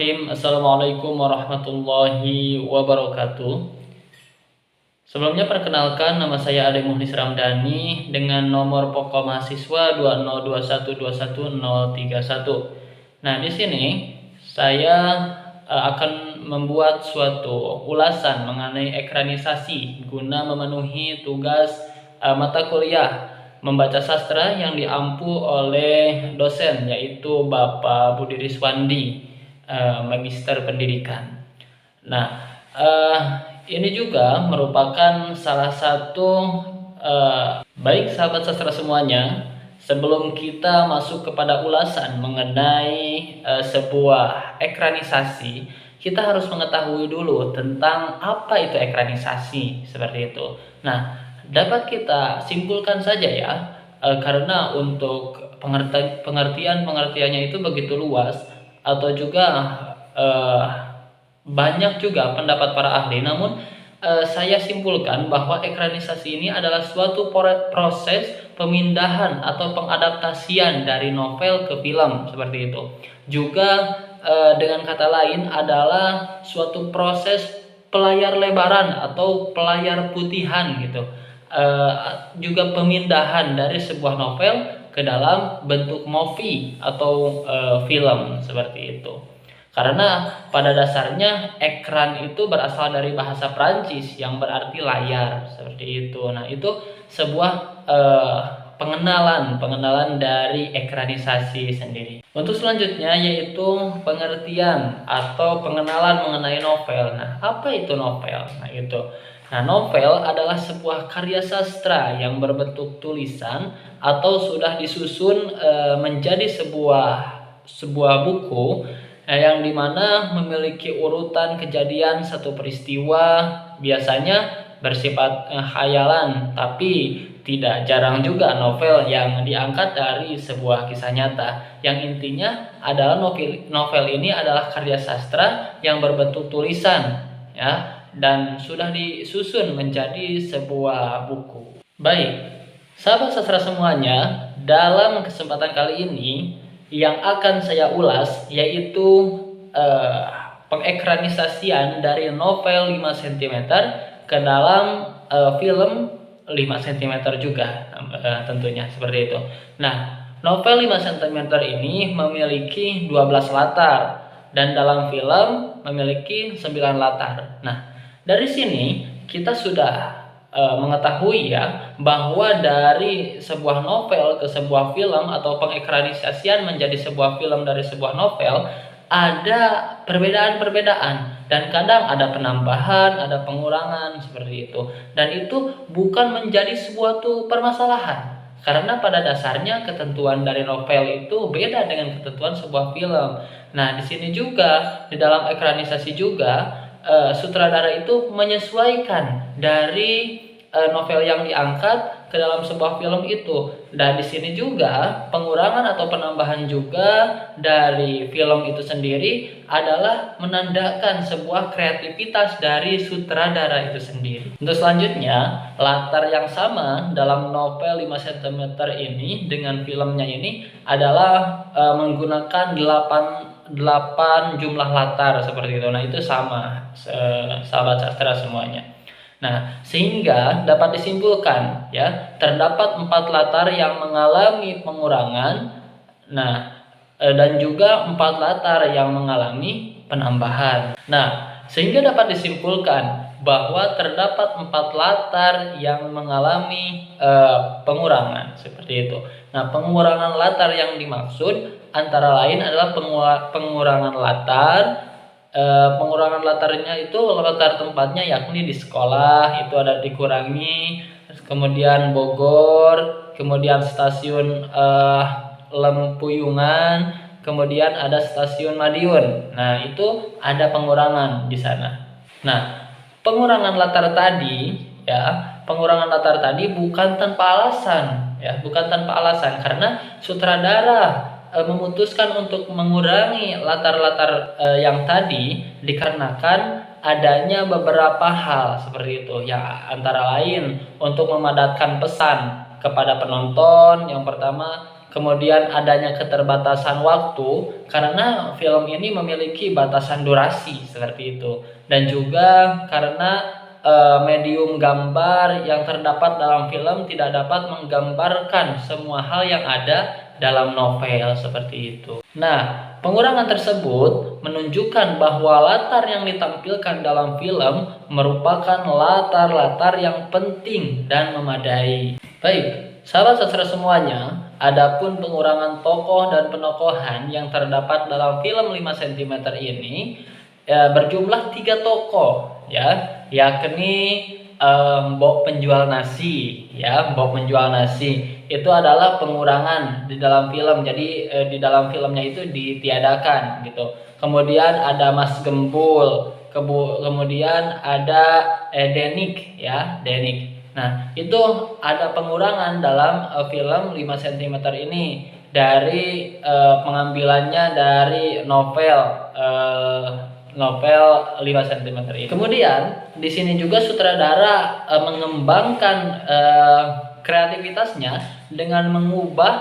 Bismillahirrahmanirrahim. Assalamualaikum warahmatullahi wabarakatuh. Sebelumnya perkenalkan, nama saya Ade Muhlis Ramdhani dengan nomor pokok mahasiswa 202121031. Nah, di sini saya akan membuat suatu ulasan mengenai ekranisasi guna memenuhi tugas mata kuliah membaca sastra yang diampu oleh dosen, yaitu Bapak Budi Riswandi, Magister Pendidikan. Nah, ini juga merupakan salah satu baik sahabat sastra semuanya, sebelum kita masuk kepada ulasan mengenai sebuah ekranisasi, kita harus mengetahui dulu tentang apa itu ekranisasi, seperti itu. Nah, dapat kita simpulkan saja ya, karena untuk pengertiannya itu begitu luas, atau juga banyak juga pendapat para ahli. Namun saya simpulkan bahwa ekranisasi ini adalah suatu proses pemindahan atau pengadaptasian dari novel ke film, seperti itu. Juga dengan kata lain adalah suatu proses pelayar lebaran atau pelayar putihan gitu. Juga pemindahan dari sebuah novel ke dalam bentuk movie atau film, seperti itu. Karena pada dasarnya ekran itu berasal dari bahasa Prancis yang berarti layar, seperti itu. Nah, itu sebuah pengenalan dari ekranisasi sendiri. Untuk selanjutnya yaitu pengertian atau pengenalan mengenai novel. Nah, apa itu novel? Nah, novel adalah sebuah karya sastra yang berbentuk tulisan atau sudah disusun menjadi sebuah buku yang dimana memiliki urutan kejadian satu peristiwa, biasanya bersifat khayalan, tapi tidak jarang juga novel yang diangkat dari sebuah kisah nyata. Yang intinya adalah novel ini adalah karya sastra yang berbentuk tulisan, ya, dan sudah disusun menjadi sebuah buku. Baik, sahabat sastra semuanya, dalam kesempatan kali ini yang akan saya ulas yaitu pengekranisasian dari novel 5 cm ke dalam film 5 cm juga, tentunya seperti itu. Nah, novel 5 cm ini memiliki 12 latar dan dalam film memiliki 9 latar. Nah, dari sini kita sudah mengetahui ya bahwa dari sebuah novel ke sebuah film atau pengekranisasian menjadi sebuah film dari sebuah novel ada perbedaan-perbedaan, dan kadang ada penambahan, ada pengurangan, seperti itu. Dan itu bukan menjadi suatu permasalahan, karena pada dasarnya ketentuan dari novel itu beda dengan ketentuan sebuah film. Nah, di sini juga di dalam ekranisasi juga sutradara itu menyesuaikan dari novel yang diangkat ke dalam sebuah film itu. Dan di sini juga pengurangan atau penambahan juga dari film itu sendiri adalah menandakan sebuah kreativitas dari sutradara itu sendiri. Untuk selanjutnya, latar yang sama dalam novel 5 cm ini dengan filmnya ini adalah menggunakan 8 jumlah latar, seperti itu. Nah, itu sama sahabat sastra semuanya. Nah, sehingga dapat disimpulkan ya, terdapat 4 latar yang mengalami pengurangan, nah, dan juga 4 latar yang mengalami penambahan. Nah, sehingga dapat disimpulkan bahwa terdapat 4 latar yang mengalami pengurangan, seperti itu. Nah, pengurangan latar yang dimaksud antara lain adalah pengurangan latar. Pengurangan latarnya itu latar tempatnya yakni di sekolah itu ada dikurangi, kemudian Bogor, kemudian stasiun Lempuyungan, kemudian ada stasiun Madiun. Nah, itu ada pengurangan di sana. Nah, pengurangan latar tadi bukan tanpa alasan ya, bukan tanpa alasan, karena sutradara memutuskan untuk mengurangi latar-latar yang tadi dikarenakan adanya beberapa hal, seperti itu ya, antara lain untuk memadatkan pesan kepada penonton yang pertama, kemudian adanya keterbatasan waktu karena film ini memiliki batasan durasi seperti itu, dan juga karena medium gambar yang terdapat dalam film tidak dapat menggambarkan semua hal yang ada dalam novel seperti itu. Nah, pengurangan tersebut menunjukkan bahwa latar yang ditampilkan dalam film merupakan latar-latar yang penting dan memadai. Baik, sahabat sastra semuanya, adapun pengurangan tokoh dan penokohan yang terdapat dalam film 5 cm ini berjumlah 3 tokoh, ya, yakni Mbok penjual nasi, ya. Mbok penjual nasi itu adalah pengurangan di dalam film, jadi di dalam filmnya itu ditiadakan gitu. Kemudian ada Mas Gembul, kemudian ada Denik, ya, Denik. Nah, itu ada pengurangan dalam film 5 cm ini dari pengambilannya dari novel 5 cm ini. Kemudian di sini juga sutradara mengembangkan kreativitasnya dengan mengubah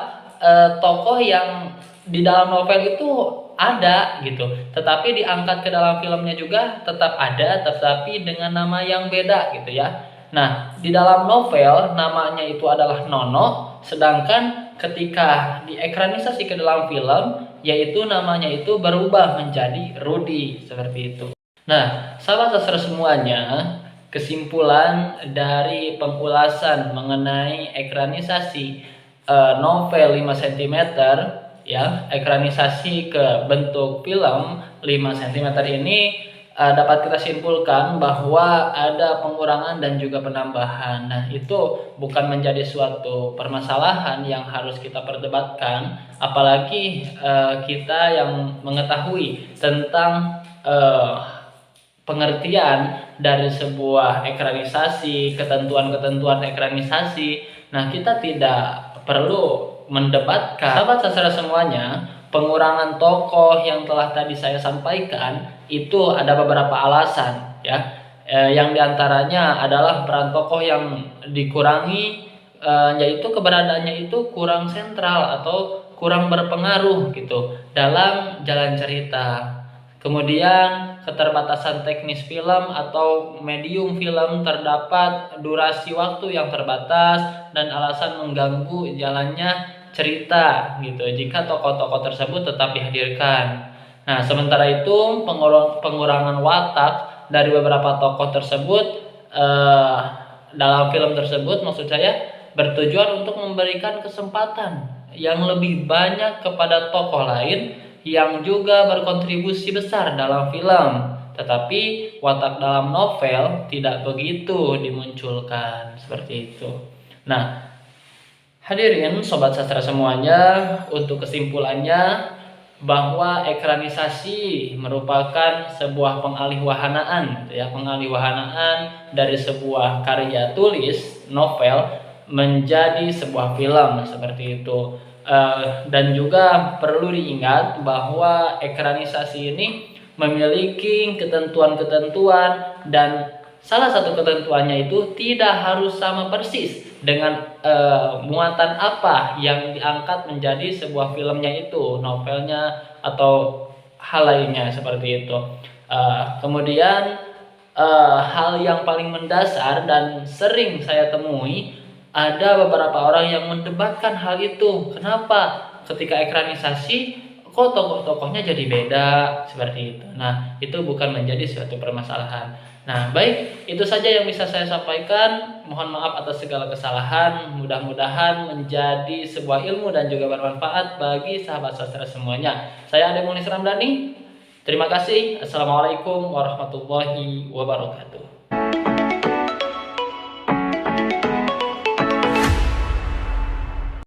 tokoh yang di dalam novel itu ada gitu, tetapi diangkat ke dalam filmnya juga tetap ada, tetapi dengan nama yang beda gitu ya. Nah, di dalam novel namanya itu adalah Nono, sedangkan ketika diekranisasi ke dalam film, yaitu namanya itu berubah menjadi Rudy, seperti itu. Nah, sahabat sastra semuanya, kesimpulan dari pengulasan mengenai ekranisasi novel 5 cm, ya, ekranisasi ke bentuk film 5 cm ini dapat kita simpulkan bahwa ada pengurangan dan juga penambahan. Nah, itu bukan menjadi suatu permasalahan yang harus kita perdebatkan, apalagi kita yang mengetahui tentang pengertian dari sebuah ekranisasi, ketentuan-ketentuan ekranisasi. Nah, kita tidak perlu mendebatkan. Sahabat sastra semuanya, pengurangan tokoh yang telah tadi saya sampaikan itu ada beberapa alasan, ya. Yang diantaranya adalah peran tokoh yang dikurangi, yaitu keberadaannya itu kurang sentral atau kurang berpengaruh gitu dalam jalan cerita. Kemudian keterbatasan teknis film atau medium film, terdapat durasi waktu yang terbatas dan alasan mengganggu jalannya cerita gitu jika tokoh-tokoh tersebut tetap dihadirkan. Nah, sementara itu pengurangan watak dari beberapa tokoh tersebut dalam film tersebut, maksud saya, bertujuan untuk memberikan kesempatan yang lebih banyak kepada tokoh lain yang juga berkontribusi besar dalam film, tetapi watak dalam novel tidak begitu dimunculkan, seperti itu. Nah, hadirin sobat sastra semuanya, untuk kesimpulannya bahwa ekranisasi merupakan sebuah pengaliwahanaan, ya, pengaliwahanaan dari sebuah karya tulis novel menjadi sebuah film, seperti itu. Dan juga perlu diingat bahwa ekranisasi ini memiliki ketentuan-ketentuan, dan salah satu ketentuannya itu tidak harus sama persis dengan muatan apa yang diangkat menjadi sebuah filmnya itu, novelnya atau hal lainnya, seperti itu. Kemudian hal yang paling mendasar dan sering saya temui, ada beberapa orang yang mendebatkan hal itu. Kenapa ketika ekranisasi kok tokoh-tokohnya jadi beda, seperti itu. Nah, itu bukan menjadi suatu permasalahan. Nah, baik, itu saja yang bisa saya sampaikan. Mohon maaf atas segala kesalahan. Mudah-mudahan menjadi sebuah ilmu dan juga bermanfaat bagi sahabat sastra semuanya. Saya Ade Mulis Ramdhani. Terima kasih. Assalamualaikum warahmatullahi wabarakatuh.